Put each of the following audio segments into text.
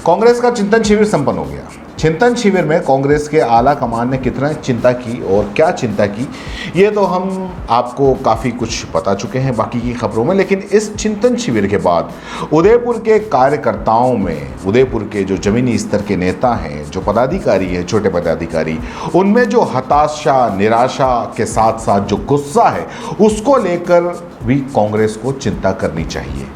कांग्रेस का चिंतन शिविर संपन्न हो गया। चिंतन शिविर में कांग्रेस के आला कमान ने कितना चिंता की और क्या चिंता की, ये तो हम आपको काफ़ी कुछ बता चुके हैं बाकी की खबरों में। लेकिन इस चिंतन शिविर के बाद उदयपुर के कार्यकर्ताओं में, उदयपुर के जो जमीनी स्तर के नेता हैं, जो पदाधिकारी हैं, छोटे पदाधिकारी, उनमें जो हताशा, निराशा के साथ साथ जो गुस्सा है, उसको लेकर भी कांग्रेस को चिंता करनी चाहिए।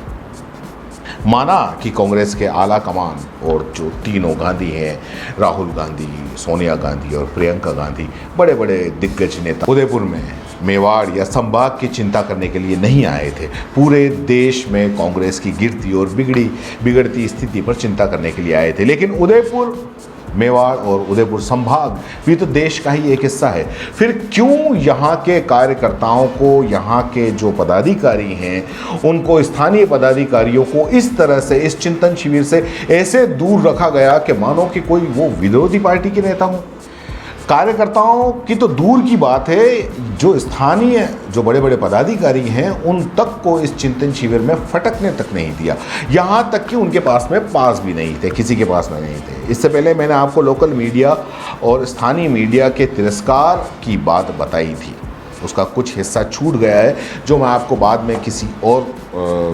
माना कि कांग्रेस के आला कमान और जो तीनों गांधी हैं, राहुल गांधी, सोनिया गांधी और प्रियंका गांधी, बड़े बड़े दिग्गज नेता उदयपुर में, मेवाड़ या संभाग की चिंता करने के लिए नहीं आए थे। पूरे देश में कांग्रेस की गिरती और बिगड़ती स्थिति पर चिंता करने के लिए आए थे। लेकिन उदयपुर, मेवाड़ और उदयपुर संभाग भी तो देश का ही एक हिस्सा है। फिर क्यों यहाँ के कार्यकर्ताओं को, यहाँ के जो पदाधिकारी हैं, उनको, स्थानीय पदाधिकारियों को इस तरह से इस चिंतन शिविर से ऐसे दूर रखा गया कि मानो कि कोई वो विरोधी पार्टी के नेता हो। कार्यकर्ताओं की तो दूर की बात है, जो स्थानीय, जो बड़े बड़े पदाधिकारी हैं, उन तक को इस चिंतन शिविर में फटकने तक नहीं दिया। यहाँ तक कि उनके पास में पास भी नहीं थे, किसी के पास में नहीं थे। इससे पहले मैंने आपको लोकल मीडिया और स्थानीय मीडिया के तिरस्कार की बात बताई थी, उसका कुछ हिस्सा छूट गया है जो मैं आपको बाद में किसी और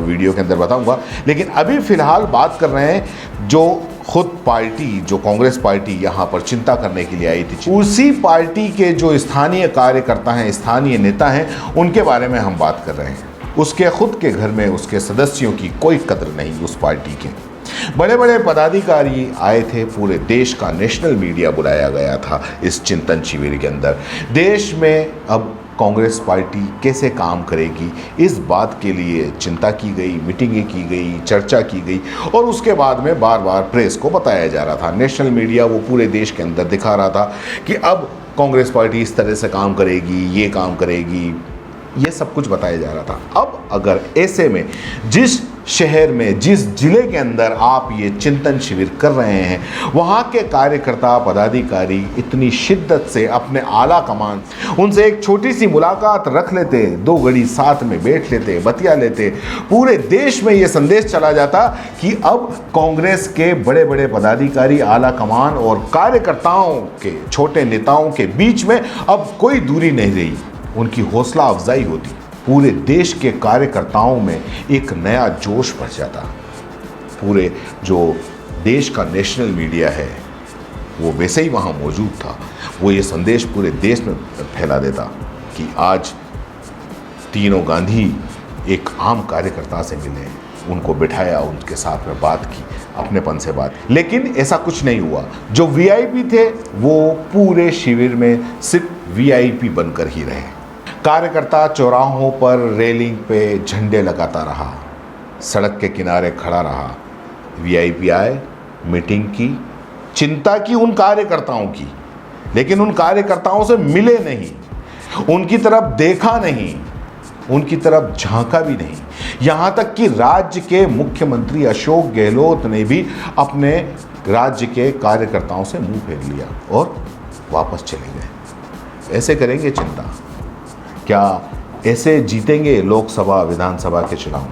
वीडियो के अंदर बताऊंगा। लेकिन अभी फ़िलहाल बात कर रहे हैं जो खुद पार्टी, जो कांग्रेस पार्टी यहाँ पर चिंता करने के लिए आई थी, उसी पार्टी के जो स्थानीय कार्यकर्ता हैं, स्थानीय नेता हैं, उनके बारे में हम बात कर रहे हैं। उसके खुद के घर में उसके सदस्यों की कोई कदर नहीं। उस पार्टी के बड़े बड़े पदाधिकारी आए थे, पूरे देश का नेशनल मीडिया बुलाया गया था इस चिंतन शिविर के अंदर। देश में अब कांग्रेस पार्टी कैसे काम करेगी, इस बात के लिए चिंता की गई, मीटिंगें की गई, चर्चा की गई और उसके बाद में बार बार प्रेस को बताया जा रहा था। नेशनल मीडिया वो पूरे देश के अंदर दिखा रहा था कि अब कांग्रेस पार्टी इस तरह से काम करेगी, ये काम करेगी, ये सब कुछ बताया जा रहा था। अब अगर ऐसे में जिस शहर में, जिस जिले के अंदर आप ये चिंतन शिविर कर रहे हैं, वहाँ के कार्यकर्ता, पदाधिकारी इतनी शिद्दत से अपने आला कमान, उनसे एक छोटी सी मुलाकात रख लेते, 2 घड़ी साथ में बैठ लेते, बतिया लेते, पूरे देश में ये संदेश चला जाता कि अब कांग्रेस के बड़े बड़े पदाधिकारी, आला कमान और कार्यकर्ताओं के, छोटे नेताओं के बीच में अब कोई दूरी नहीं रही, उनकी हौसला अफजाई होती। पूरे देश के कार्यकर्ताओं में एक नया जोश भर जाता। पूरे जो देश का नेशनल मीडिया है वो वैसे ही वहाँ मौजूद था, वो ये संदेश पूरे देश में फैला देता कि आज तीनों गांधी एक आम कार्यकर्ता से मिले, उनको बिठाया, उनके साथ में बात की, अपनेपन से बात। लेकिन ऐसा कुछ नहीं हुआ। जो वीआईपी थे वो पूरे शिविर में सिर्फ वीआईपी बनकर ही रहे। कार्यकर्ता चौराहों पर, रेलिंग पे झंडे लगाता रहा, सड़क के किनारे खड़ा रहा। वीआईपी आए, मीटिंग की, चिंता की उन कार्यकर्ताओं की, लेकिन उन कार्यकर्ताओं से मिले नहीं, उनकी तरफ देखा नहीं, उनकी तरफ झांका भी नहीं। यहाँ तक कि राज्य के मुख्यमंत्री अशोक गहलोत ने भी अपने राज्य के कार्यकर्ताओं से मुंह फेर लिया और वापस चले गए। ऐसे करेंगे चिंता? क्या ऐसे जीतेंगे लोकसभा, विधानसभा के चुनाव?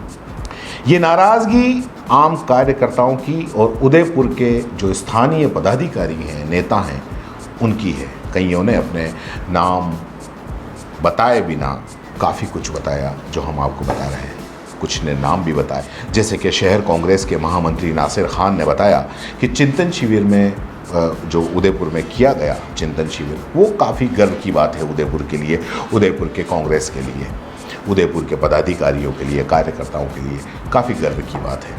ये नाराज़गी आम कार्यकर्ताओं की और उदयपुर के जो स्थानीय पदाधिकारी हैं, नेता हैं, उनकी है। कईयों ने अपने नाम बताए बिना काफ़ी कुछ बताया जो हम आपको बता रहे हैं। कुछ ने नाम भी बताए, जैसे कि शहर कांग्रेस के महामंत्री नासिर खान ने बताया कि चिंतन शिविर में जो उदयपुर में किया गया चिंतन शिविर, वो काफ़ी गर्व की बात है उदयपुर के लिए, उदयपुर के कांग्रेस के लिए, उदयपुर के पदाधिकारियों के लिए, कार्यकर्ताओं के लिए काफ़ी गर्व की बात है।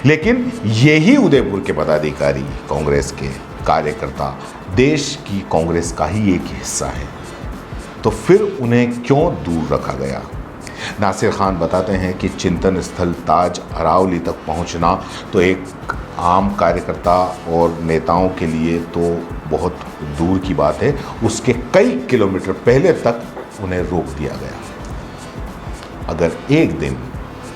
लेकिन यही उदयपुर के पदाधिकारी, कांग्रेस के कार्यकर्ता देश की कांग्रेस का ही एक हिस्सा है, तो फिर उन्हें क्यों दूर रखा गया? नासिर खान बताते हैं कि चिंतन स्थल ताज अरावली तक पहुंचना तो एक आम कार्यकर्ता और नेताओं के लिए तो बहुत दूर की बात है, उसके कई किलोमीटर पहले तक उन्हें रोक दिया गया। अगर एक दिन,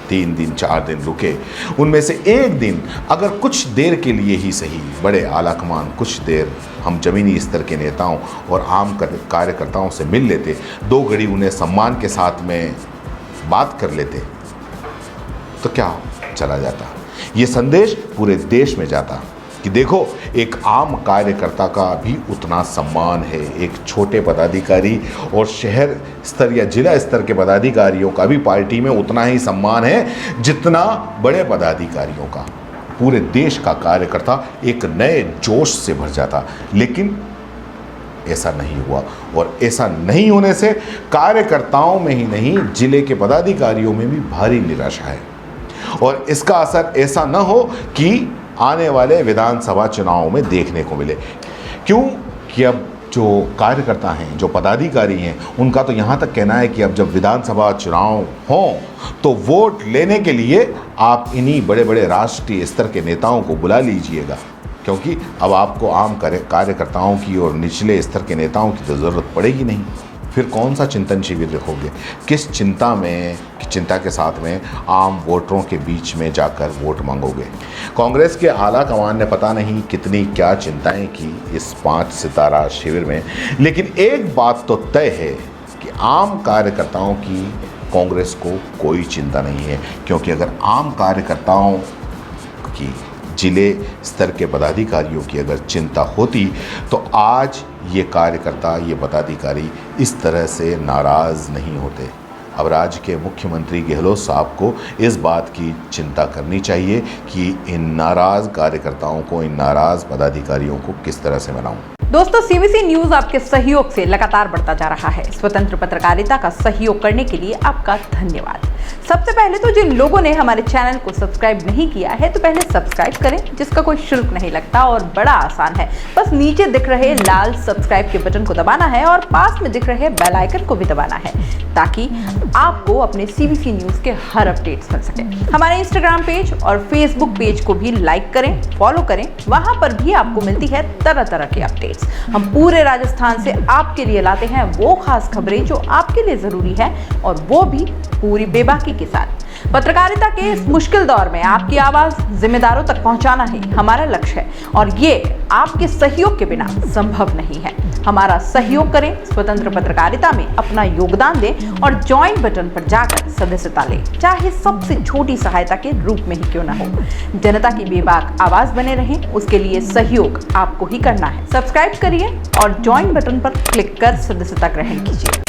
3 दिन, 4 दिन रुके, उनमें से एक दिन अगर कुछ देर के लिए ही सही, बड़े आला कमान कुछ देर हम जमीनी स्तर के नेताओं और आम कार्यकर्ताओं से मिल लेते, 2 घड़ी उन्हें सम्मान के साथ में बात कर लेते, तो क्या चला जाता? ये संदेश पूरे देश में जाता कि देखो, एक आम कार्यकर्ता का भी उतना सम्मान है, एक छोटे पदाधिकारी और शहर स्तर या जिला स्तर के पदाधिकारियों का भी पार्टी में उतना ही सम्मान है जितना बड़े पदाधिकारियों का। पूरे देश का कार्यकर्ता एक नए जोश से भर जाता, लेकिन ऐसा नहीं हुआ। और ऐसा नहीं होने से कार्यकर्ताओं में ही नहीं, जिले के पदाधिकारियों में भी भारी निराशा है। और इसका असर ऐसा न हो कि आने वाले विधानसभा चुनावों में देखने को मिले। क्यों कि अब जो कार्यकर्ता हैं, जो पदाधिकारी हैं, उनका तो यहाँ तक कहना है कि अब जब विधानसभा चुनाव हों तो वोट लेने के लिए आप इन्हीं बड़े बड़े राष्ट्रीय स्तर के नेताओं को बुला लीजिएगा, क्योंकि अब आपको आम कार्यकर्ताओं की और निचले स्तर के नेताओं की तो ज़रूरत पड़ेगी नहीं। फिर कौन सा चिंतन शिविर रखोगे? किस चिंता के साथ में आम वोटरों के बीच में जाकर वोट मांगोगे? कांग्रेस के आला कमान ने पता नहीं कितनी क्या चिंताएं की इस 5 सितारा शिविर में, लेकिन एक बात तो तय है कि आम कार्यकर्ताओं की कांग्रेस को कोई चिंता नहीं है। क्योंकि अगर आम कार्यकर्ताओं की, जिले स्तर के पदाधिकारियों की अगर चिंता होती तो आज ये कार्यकर्ता, ये पदाधिकारी इस तरह से नाराज़ नहीं होते। अब राज्य के मुख्यमंत्री गहलोत साहब को इस बात की चिंता करनी चाहिए कि इन नाराज़ कार्यकर्ताओं को, इन नाराज़ पदाधिकारियों को किस तरह से मनाऊं। दोस्तों, सीबीसी न्यूज आपके सहयोग से लगातार बढ़ता जा रहा है। स्वतंत्र पत्रकारिता का सहयोग करने के लिए आपका धन्यवाद। सबसे पहले तो जिन लोगों ने हमारे चैनल को सब्सक्राइब नहीं किया है तो पहले सब्सक्राइब करें, जिसका कोई शुल्क नहीं लगता और बड़ा आसान है। बस नीचे दिख रहे लाल सब्सक्राइब के बटन को दबाना है और पास में दिख रहे बेल आइकन को भी दबाना है, ताकि आपको अपने सीबीसी न्यूज के हर अपडेट्स मिल सके। हमारे इंस्टाग्राम पेज और फेसबुक पेज को भी लाइक करें, फॉलो करें, वहां पर भी आपको मिलती है तरह तरह की अपडेट्स। हम पूरे राजस्थान से आपके लिए लाते हैं वो खास खबरें जो आपके लिए जरूरी है, और वो भी पूरी बेबाकी के साथ। पत्रकारिता के इस मुश्किल दौर में आपकी आवाज जिम्मेदारों तक पहुंचाना ही हमारा लक्ष्य है, और ये आपके सहयोग के बिना संभव नहीं है। हमारा सहयोग करें, स्वतंत्र पत्रकारिता में अपना योगदान दें और ज्वाइन बटन पर जाकर सदस्यता लें, चाहे सबसे छोटी सहायता के रूप में ही क्यों ना हो। जनता की बेबाक आवाज बने रहें, उसके लिए सहयोग आपको ही करना है। सब्सक्राइब करिए और ज्वाइन बटन पर क्लिक कर सदस्यता ग्रहण कीजिए।